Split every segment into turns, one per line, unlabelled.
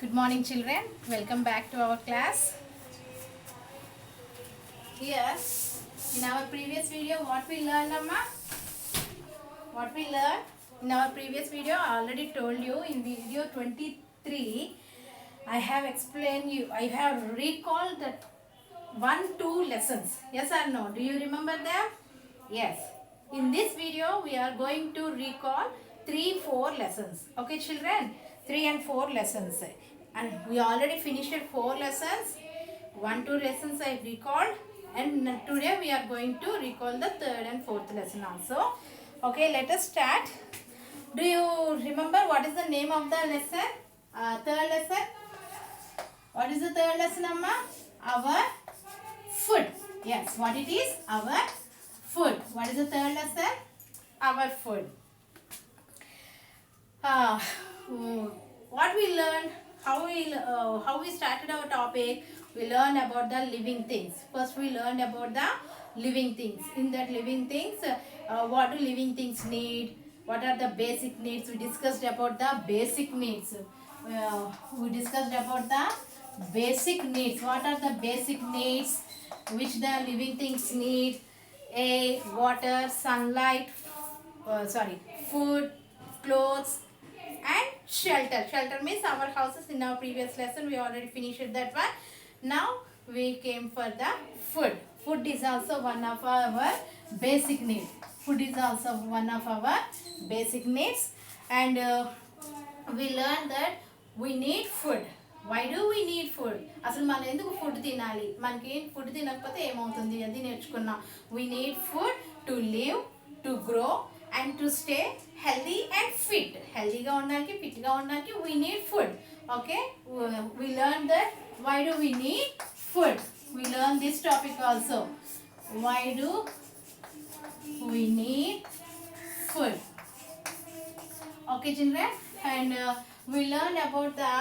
Good morning, children. Welcome back to our class. Here, in our previous video, what we learned, Amma? What we learned in our previous video, I already told you in video 23. I have explained you. I have recalled that 1-2 lessons. Yes or no? Do you remember them? Yes. In this video, we are going to recall 3-4 lessons. Okay, children? 3 and 4 lessons. And we already finished 4 lessons. 1-2 lessons I recalled. And today we are going to recall the 3rd and 4th lesson also. Okay, let us start. Do you remember what is the name of the lesson? 3rd lesson? What is the 3rd lesson, Amma? Our food. Yes, what it is? Our food. What is the 3rd lesson? Our food. What we learned, how we started our topic, we learned about the living things. First we learned about the living things. In that living things, what do living things need? What are the basic needs? We discussed about the basic needs. We discussed about the basic needs. What are the basic needs which the living things need? Air, water, sunlight, food, clothes, and shelter. Shelter means our houses. In our previous lesson we already finished that one. Now we came for the food. Food is also one of our basic needs. Food is also one of our basic needs, and we learned that we need food. Why do we need food? అసలు మనం ఎందుకు food తినాలి? మనకి food తినకపోతే ఏమవుతుంది అది నేర్చుకున్నాం. We need food to live, to grow and to stay healthy and fit. హెల్తీగా ఉండడానికి, ఫిట్గా ఉండడానికి we need food. Okay? We learned that why do we need food? We learned this topic also. Why do we need food? Okay, children? And we learned about the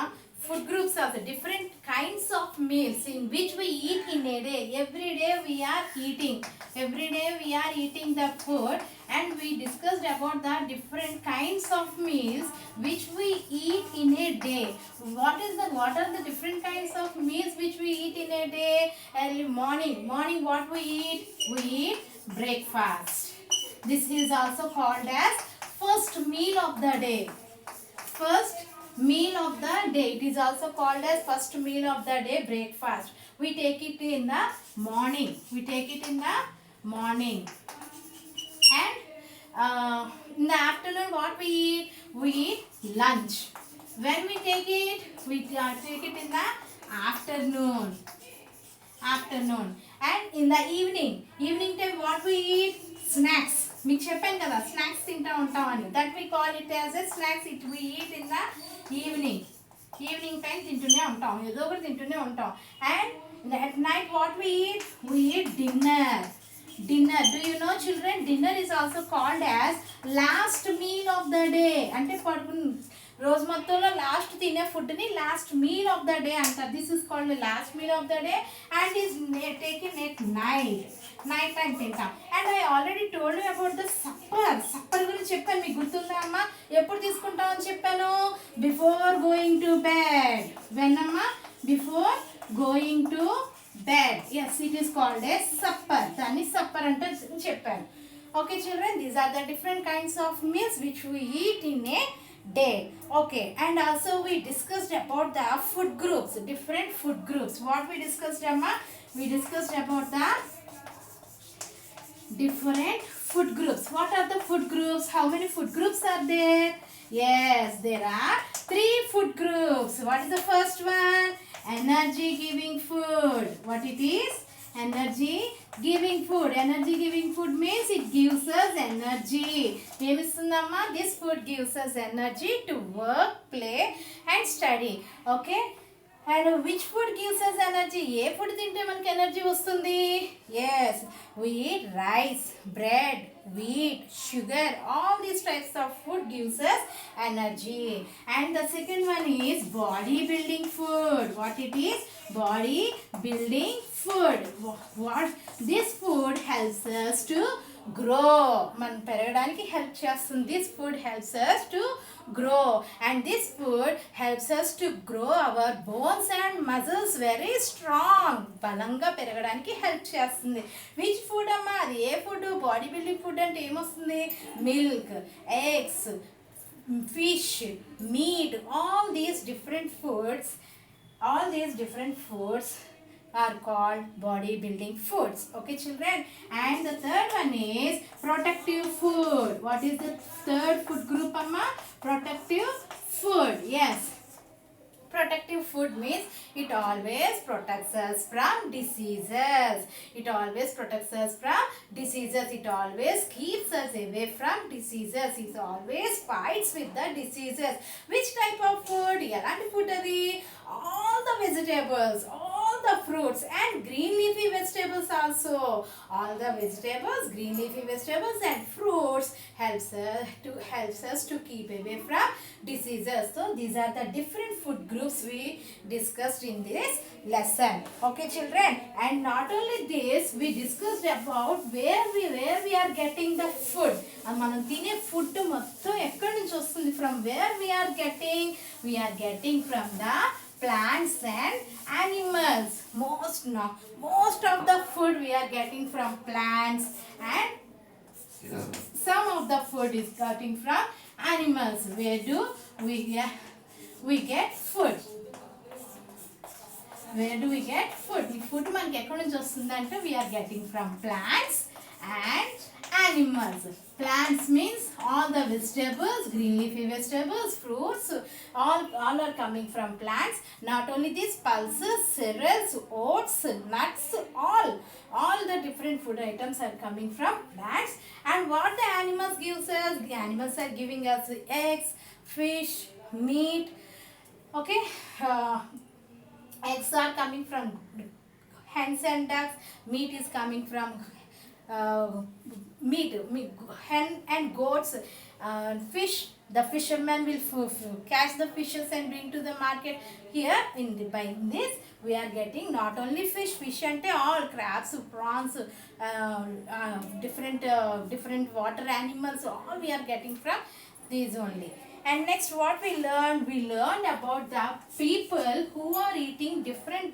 food groups of the different kinds of meals in which we eat in a day. Every day we are eating. Every day we are eating the food, and we discussed about the different kinds of meals which we eat in a day. What are the different kinds of meals which we eat in a day? Early morning. Morning what we eat? We eat breakfast. This is also called as first meal of the day. First meal of the day. It is also called as first meal of the day, breakfast. We take it in the morning. We take it in the morning. And in the afternoon what we eat? We eat lunch. When we take it? We take it in the afternoon. And in the evening time what we eat? Snacks. మీకు చెప్పాను కదా snacks తింటూ ఉంటామని. That we call it as a snacks. It we eat in the evening time తింటూనే ఉంటాం, ఏదో ఒకటి తింటూనే ఉంటాం. And at night what we eat dinner. Do you know, children, dinner is also called as last meal of the day. అంటే రోజు మొత్తంలో last తినే ఫుడ్ని last meal of the day అంటారు. This is called last meal of the day and is taken at night time తింటాం. And I already told you about the supper గురించి చెప్పాను. మీకు గుర్తుందా అమ్మా? ఎప్పుడు తీసుకుంటామని చెప్పాను? Before going to bed. When అమ్మా? Before going to bed. Yes, it is called a supper. దాన్ని సప్పర్ అంటే చెప్పాను. Okay children, these are the different kinds of meals which we eat in a day. Okay, and also we discussed about the food groups, different food groups. What we discussed, Amma? We discussed about the different food groups. What are the food groups? How many food groups are there? Yes, there are 3 food groups. What is the first one? Energy giving food. What it is? Energy giving food. Energy giving food means it gives us energy. Emistundamma, this food gives us energy to work, play and study. Okay? And which food gives us energy? A food తింటే మనకి energy వస్తుంది? Yes, we eat rice, bread, wheat, sugar. All these types of food gives us energy. And the second one is body building food. What it is? Body building food. What this food helps us to grow, మనం పెరగడానికి help చేస్తుంది. This food helps us to grow and this food helps us to grow our bones and muscles very strong. బలంగా పెరగడానికి help చేస్తుంది. Which food అమ్మా, అది ఏ food? Body building food అంటే ఏమొస్తుంది? Milk, eggs, fish, meat, all these different foods are called bodybuilding foods. Okay children, and the third one is protective food. What is the third food group amma? Protective food. Yes, protective food means it always protects us from diseases. It always protects us from diseases. It always keeps us away from diseases. It always fights with the diseases. Which type of food? Elanti food adi? All the vegetables, all the fruits and green leafy vegetables also. All the vegetables, green leafy vegetables and fruits helps us to keep away from diseases. So these are the different food groups we discussed in this lesson. Okay children, and not only this, we discussed about where we are getting the food. మనం తినే food మొత్తం ఎక్కడి నుంచి వస్తుంది? From where we are getting from the plants and animals. Most of the food we are getting from plants and some of the food is getting from animals. Where do we get food? Where do we get food? ఈ food మనకి ఎక్కడి నుంచి వస్తుందంటే we are getting from plants and animals. Plants means all the vegetables, green leafy vegetables, fruits, all are coming from plants. Not only this, pulses, cereals, oats, nuts, all the different food items are coming from plants. And what the animals gives us? The animals are giving us eggs, fish, meat. Okay, eggs are coming from hens and ducks. Meat is coming from meat, hen and goats. Fish, the fisherman will catch the fishes and bring to the market. Here by this we are getting not only fish ante all crabs, prawns, different water animals, all we are getting from these only. And next what we learned about the people who are eating different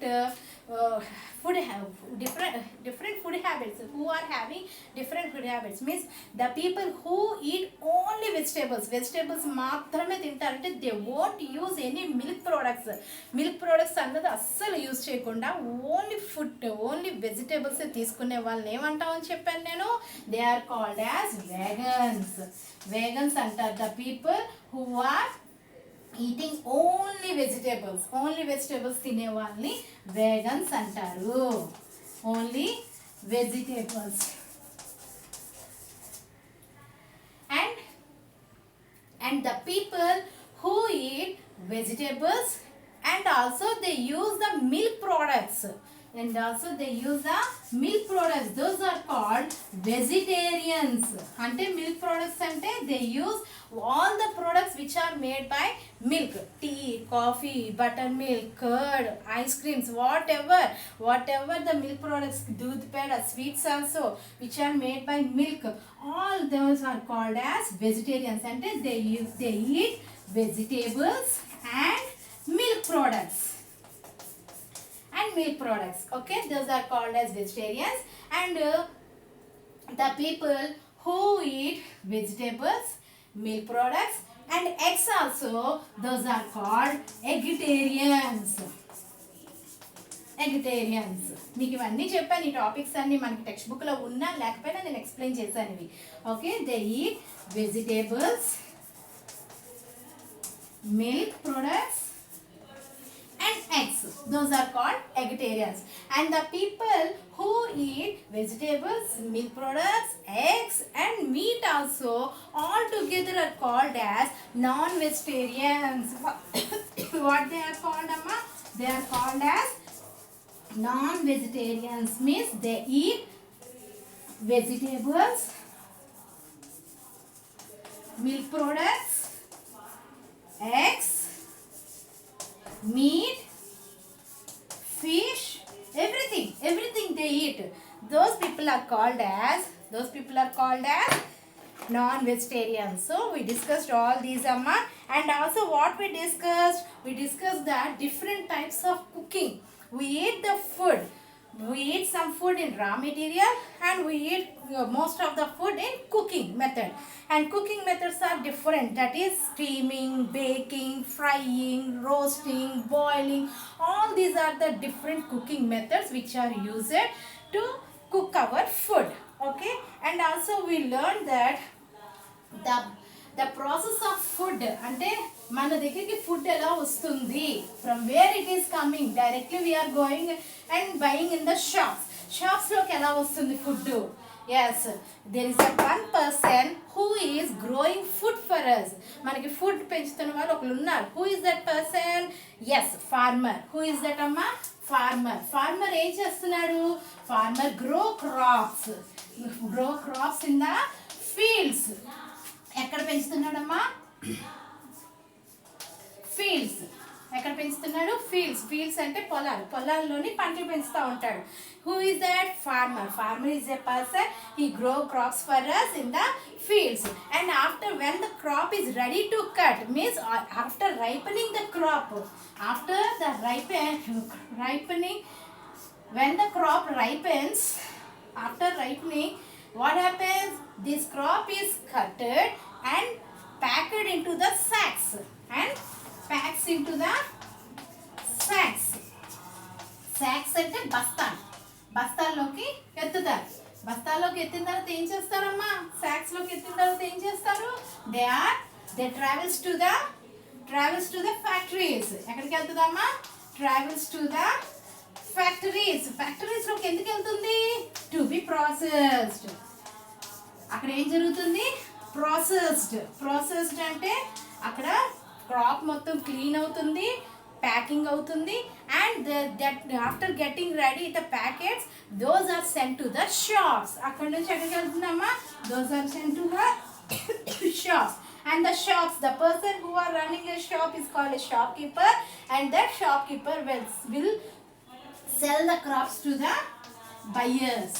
different food habits, who are having different food habits. Means the people who eat only vegetables మాత్రమే తింటారంటే they won't use any milk products అన్నది అస్సలు use చేయకుండా only vegetables తీసుకునే వాళ్ళని ఏమంటామని చెప్పాను నేను? They are called as vegans అంటారు. The people who are eating only vegetables తినే వాళ్ళని వేగన్స్ అంటారు. Only vegetables. And the people who eat vegetables and also they use the milk products, those are called vegetarians. Ante milk products ante they use all the products which are made by milk, tea, coffee, buttermilk, curd, ice creams, whatever the milk products, doodh peda, sweets also which are made by milk, all those are called as vegetarians. Ante they eat vegetables and milk products. Okay, those are called as vegetarians. And the people who eat vegetables, milk products and eggs also, those are called eggitarians. మీకు ఇవన్నీ చెప్పాను. ఈ topics అన్ని మనకి text బుక్లో ఉన్నా లేకపోయినా నేను ఎక్స్ప్లెయిన్ చేశాను ఇవి. Okay, they eat vegetables, milk products and eggs, those are called vegetarians. And the people who eat vegetables, milk products, eggs and meat also, all together are called as non-vegetarians. What they are called, amma? They are called as non-vegetarians. Means they eat vegetables, milk products, eggs, meat, fish, everything they eat. those people are called as non-vegetarians. So we discussed all these, Amma. And also what we discussed that different types of cooking. We eat the food. We eat some food in raw material, and we eat most of the food in cooking method. And cooking methods are different. That is steaming, baking, frying, roasting, boiling. All these are the different cooking methods which are used to cook our food. Okay, and also we learned that the process of food, అంటే మన దగ్గరికి food ఎలా వస్తుంది, from where it is coming, directly we are going and buying in the shops లోకి ఎలా వస్తుంది food. Yes, there is a one person who is growing food for us. మనకి food పెంచుతున్న వాళ్ళు ఒకరు ఉన్నారు. Who is that person? Yes, farmer. Who is that, అమ్మా? Farmer ఏం చేస్తున్నాడు? Farmer grow crops in the fields. ఎక్కడ పెంచుతున్నాడమ్మా? ఫీల్డ్స్. ఎక్కడ పెంచుతున్నాడు? ఫీల్డ్స్ అంటే పొలాల్లోని పంటలు పెంచుతూ ఉంటాడు. Who is that? Farmer is a person. He grow crops for us in the fields. And after, when the crop is ready to cut, means after ripening the crop, after the ripening, when the crop ripens, after ripening, what happens? This crop is cutted and packed into the sacks. Sacks అంటే బస్తాల్లోకి ఎత్తుతారు. బస్తాల్లోకి ఎత్తిన తర్వాత ఏం చేస్తారమ్మా? సాక్స్లోకి ఎత్తిన తర్వాత ఏం చేస్తారు? They travels to the factories. ఎక్కడికి వెళ్తుందమ్మా? Travels to the ఫ్యాక్టరీస్ లోకి ఎందుకు వెళ్తుంది? To be processed. అక్కడ ఏం జరుగుతుంది? ప్రాసెస్డ్ అంటే అక్కడ క్రాప్ మొత్తం క్లీన్ అవుతుంది, ప్యాకింగ్ అవుతుంది, and that after getting ready the packets, those are sent to the shops. అక్కడ నుంచి ఎక్కడికి వెళ్తుందమ్మా? Those are sent to the shops. And the shops, the person who are running a shop is called a shopkeeper, and that shopkeeper will sell the crops to the buyers.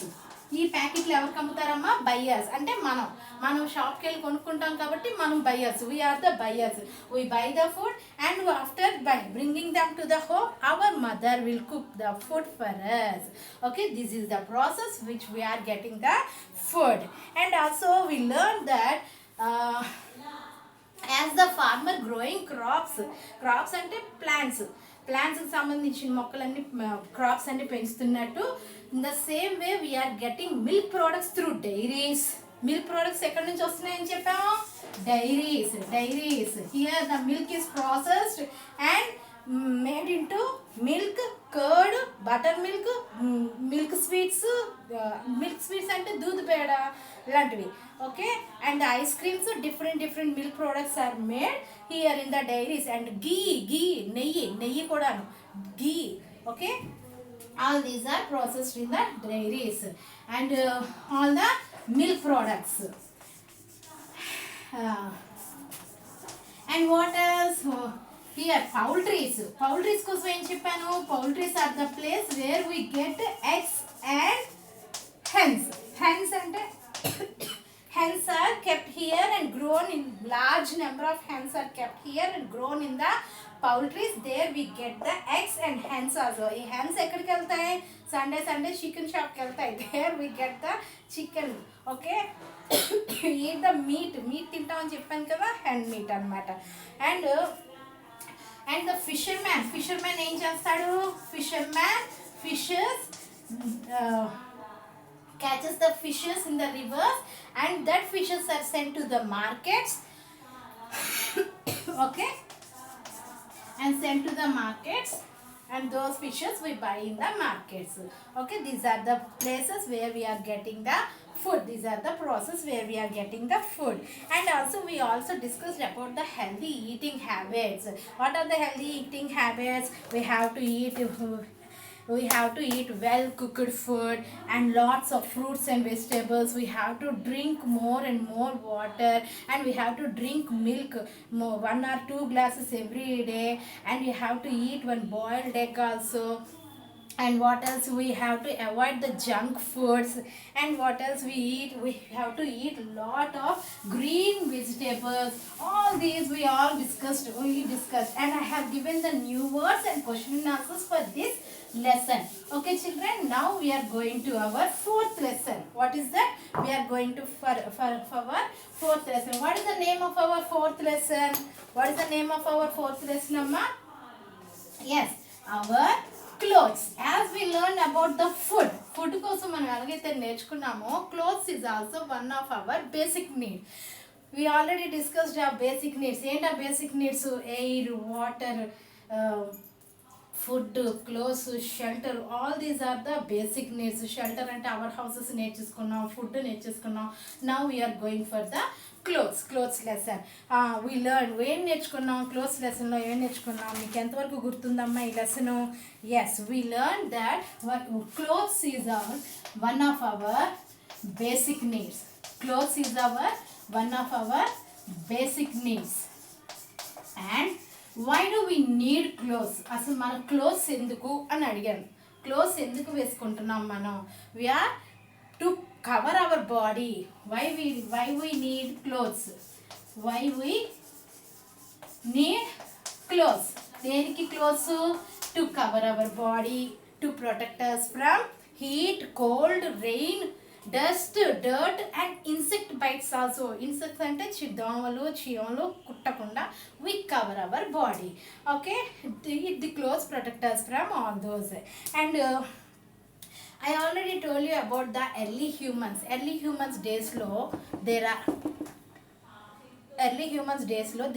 ఈ ప్యాకెట్లు ఎవరికి అమ్ముతారమ్మా? Buyers. అంటే మనం షాప్కి వెళ్ళి కొనుక్కుంటాం కాబట్టి మనం buyers. We are the buyers. We buy the food, and after bringing them to the home, our mother will cook the food for us. Okay, this is the process which we are getting the food. And also we learned that as the farmer growing crops అంటే ప్లాంట్స్కి సంబంధించిన మొక్కలన్నీ crops అన్ని పెంచుతున్నట్టు, in the same way we are getting milk products through dairies. Milk products ఎక్కడి నుంచి వస్తున్నాయని చెప్పాము? Dairies. Here the milk is processed and made into milk, curd, butter milk, milk sweets అంటే దూద్ పేడ ఇలాంటివి. Okay, and ice creams, different milk products are made here in the dairies. And ghee, నెయ్యి కూడాను, ghee. Okay, all these are processed in the dairies. And all the milk products. And what else? Here poultries కోసం ఏం చెప్పాను? Poultries are the place where we get eggs and hens అంటే hens are kept here and grown in large number of hens are kept here and grown in the poultries. There we get the eggs and hens also. ఈ hens ఎక్కడికి వెళ్తాయి? Sunday chicken షాప్కి వెళ్తాయి. There we get the chicken. Okay, eat the meat తింటామని చెప్పాను కదా, hen meat అన్నమాట. And the fisherman ఏం చేస్తాడు? Catches the fishes in the rivers, and that fishes are sent to the markets. Okay, and sent to the markets, and those fishes we buy in the markets. Okay, these are the places where we are getting the food. These are the process where we are getting the food. And also we also discussed about the healthy eating habits. What are the healthy eating habits? We have to eat well cooked food and lots of fruits and vegetables. We have to drink more and more water, and we have to drink milk 1 or 2 glasses every day, and we have to eat one boiled egg also. And what else, we have to avoid the junk foods. And what else we eat, we have to eat lot of green vegetables. All these we discussed, and I have given the new words and question and answers for this lesson. Okay children, now we are going to our fourth lesson. What is that? We are going to for our fourth lesson. What is the name of our fourth lesson? What is the name of our fourth lesson, Amma? Yes, our clothes. As we learned about the food కోసం మనం ఎలాగైతే నేర్చుకున్నామో, clothes is also one of our basic need. We already discussed our basic needs. ఏంటి ఆ basic needs? Air, water, food, clothes, shelter, all these are the basic needs. Shelter అంటే our houses నేర్చేసుకున్నాం, food నేర్చేసుకున్నాం. Now we are going for the clothes lesson. We learn ఏం నేర్చుకున్నాం clothes లెసన్లో? ఏం నేర్చుకున్నాం? మీకు ఎంతవరకు గుర్తుందమ్మా ఈ lesson? Yes, we learn that clothes is our one of our basic needs. Clothes is our one of our basic needs. And why do we need clothes? అసలు మన క్లోత్స్ ఎందుకు అని అడిగాను. క్లోత్స్ ఎందుకు వేసుకుంటున్నాం మనం? We are to cover our body. Why we need clothes? Why we need clothes? దేనికి clothes? To cover our body, to protect us from heat, cold, rain, dust, dirt and insect bites also. Insects అంటే దోమలు, చీమలు కుట్టకుండా we cover our body. Okay, the clothes protect us from all those. And I already told you about the early humans. Early humans days lo there are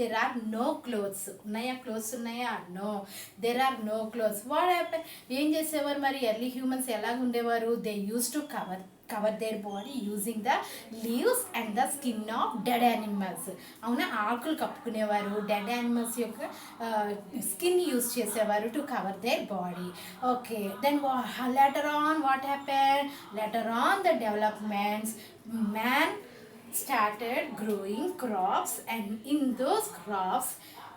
there are no clothes. Unnaya clothes unnaya? No, there are no clothes. What happened? ఏం చేసేవారు మరి early humans? ఎలా ఉండేవారు? They use to cover their body using the leaves and the skin of dead animals. అవునా, ఆకులు కప్పుకునేవారు. Dead animals యొక్క skin use చేసేవారు to cover their body. Okay, then later on what happen? Later on the developments, man started growing crops, and in those crops,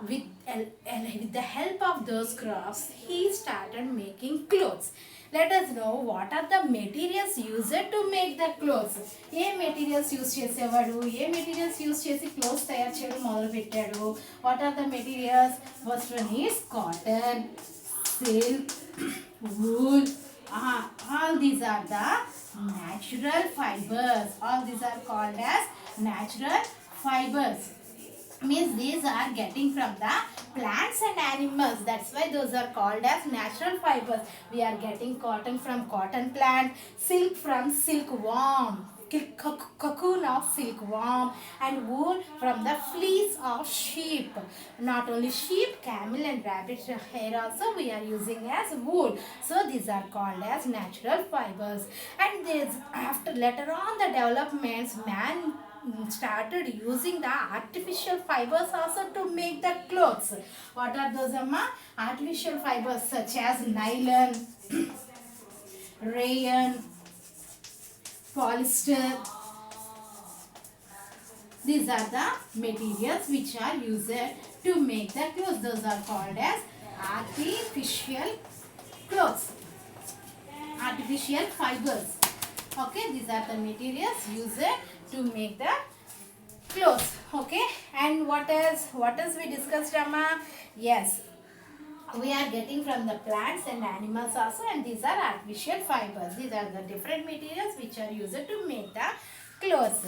with the help of those crops, he started making clothes. Let us know what are the materials used to make the clothes. ఏ materials use చేసేవాడు? ఏ materials use చేసి clothes తయారు చేయడం మొదలు పెట్టాడు? What are the materials? First one is cotton, silk, wool. All these are the natural fibers. All these are called as natural fibers. Means these are getting from the plants and animals. That's why those are called as natural fibers. We are getting cotton from cotton plant, silk from silkworm, cocoon of silkworm, and wool from the fleece of sheep. Not only sheep, camel and rabbit hair also we are using as wool. So these are called as natural fibers. And this, after later on the developments, man started using the artificial fibers also to make the clothes. What are those, Amma? Artificial fibers such as nylon, rayon, polyester. These are the materials which are used to make the clothes. Those are called as artificial clothes, artificial fibers. Okay, these are the materials used to make the clothes. Okay, and what else we discussed, Amma? Yes, we are getting from the plants and animals also, and these are artificial fibers. These are the different materials which are used to make the clothes.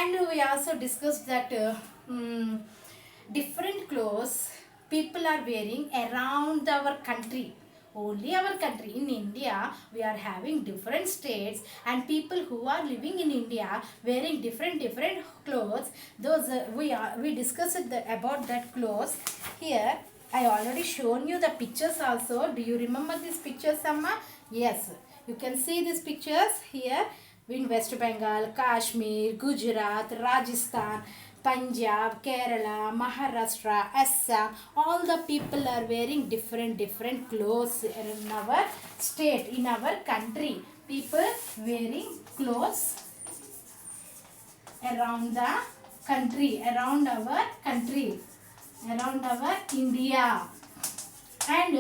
And we also discussed that different clothes people are wearing around our country. Only our country. In India, we are having different states, and people who are living in India wearing different clothes. Those we discussed about that clothes. Here I already shown you the pictures also. Do you remember these pictures, Amma? Yes, you can see these pictures here in West Bengal, Kashmir, Gujarat, Rajasthan, Punjab, Kerala, Maharashtra, Assam. All the people are wearing different clothes in our state, in our country. People wearing clothes around the country, around our country, around our India. And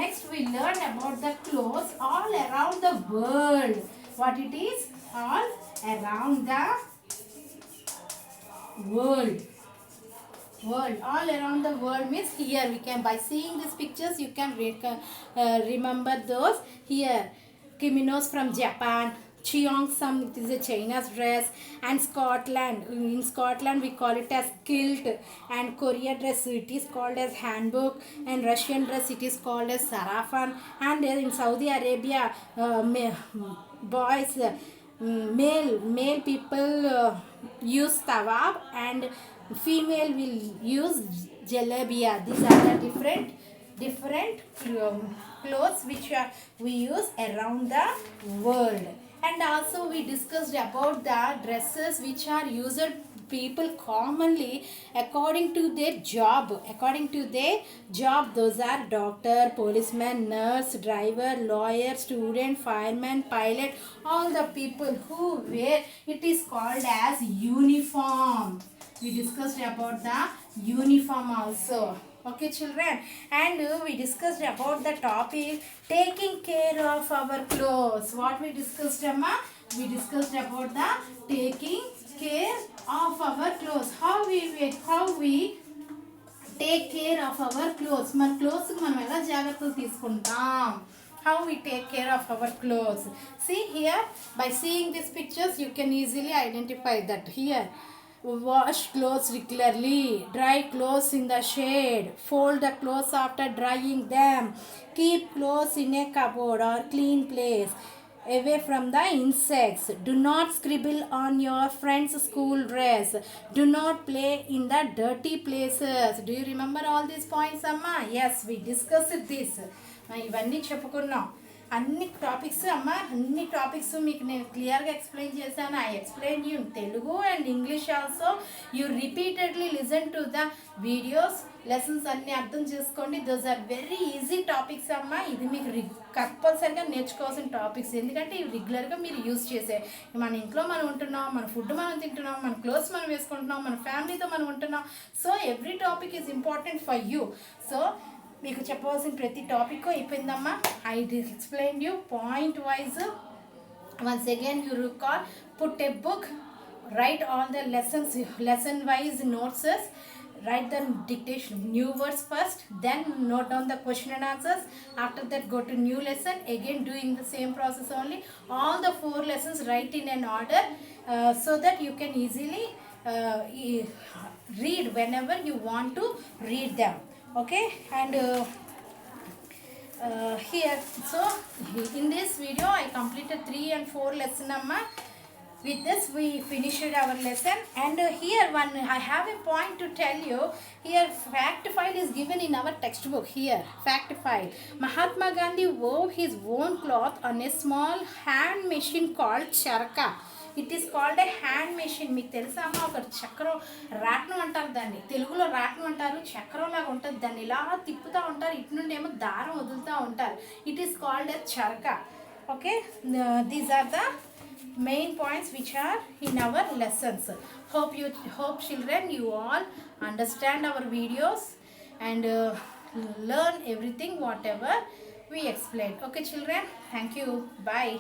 next we learn about the clothes all around the world. What it is? All around the world. All around the world means here we can, by seeing these pictures you can remember those. Here kimonos from Japan, cheongsam, it is a China's dress, and Scotland, in Scotland we call it as kilt, and Korea dress it is called as hanbok, and Russian dress it is called as sarafan, and in Saudi Arabia boys male people use tawab, and female will use jalabia. These are the different clothes which we use around the world. And also we discussed about the dresses which are used people commonly according to their job. Those are doctor, policeman, nurse, driver, lawyer, student, fireman, pilot, all the people who wear it is called as uniform. We discussed about the uniform also. Okay children, and we discussed about the topic taking care of our clothes. What we discussed, Amma? We discussed about the taking care of our clothes. How we take care of our clothes. మన clothes మనం ఎలా జాగ్రత్తలు తీసుకుంటాం. How we take care of our clothes. See here, by seeing these pictures you can easily identify that. Here, wash clothes regularly, dry clothes in the shade, fold the clothes after drying them, keep clothes in a cupboard or clean place away from the insects, do not scribble on your friend's school dress, do not play in the dirty places. Do you remember all these points, Amma? Yes, we discussed this. ఇవన్నీ చెప్పుకున్నాం. అన్ని topics అమ్మ, అన్ని topics మీకు నేను క్లియర్గా explain చేశాను. I explain you in Telugu and English also. You repeatedly listen to the videos. Lessons అన్నీ అర్థం చేసుకోండి. Those are very easy topics అమ్మ. ఇది మీకు కంపల్సరీగా నేర్చుకోవాల్సిన టాపిక్స్, ఎందుకంటే ఇవి రెగ్యులర్గా మీరు యూజ్ చేసే. మన ఇంట్లో మనం ఉంటున్నాం, మన ఫుడ్ మనం తింటున్నాం, మన క్లోత్స్ మనం వేసుకుంటున్నాం, మన ఫ్యామిలీతో మనం ఉంటున్నాం. So every topic is important for you. So మీకు చెప్పవలసిన ప్రతి టాపిక్ అయిపోయిందమ్మా. I explain you point wise. Once again you recall, put a book, write all the lesson wise notes, write the dictation, new words first, then note down the question and answers. After that go to new lesson, again doing the same process only. All the 4 lessons write in an order so that you can easily read whenever you want to read them. Okay, and here, so in this video I completed 3 and 4 lesson amma. With this we finished our lesson. And here I have a point to tell you. Here fact file is given in our textbook. Here fact file, Mahatma Gandhi wove his own cloth on a small hand machine called charka. It is called A hand machine. మీకు తెలుసా అమ్మ, ఒక చక్రం, రాట్నం అంటారు దాన్ని, తెలుగులో రాట్నం అంటారు, చక్రం లాగా ఉంటుంది, దాన్ని ఇలా తిప్పుతూ ఉంటారు, ఇటు నుండి ఏమో దారం వదులుతూ ఉంటారు. It is called a charkha. Okay, these are the main points which are in our lessons. Hope children you all understand our videos and learn everything whatever we explained. Okay children, thank you, bye.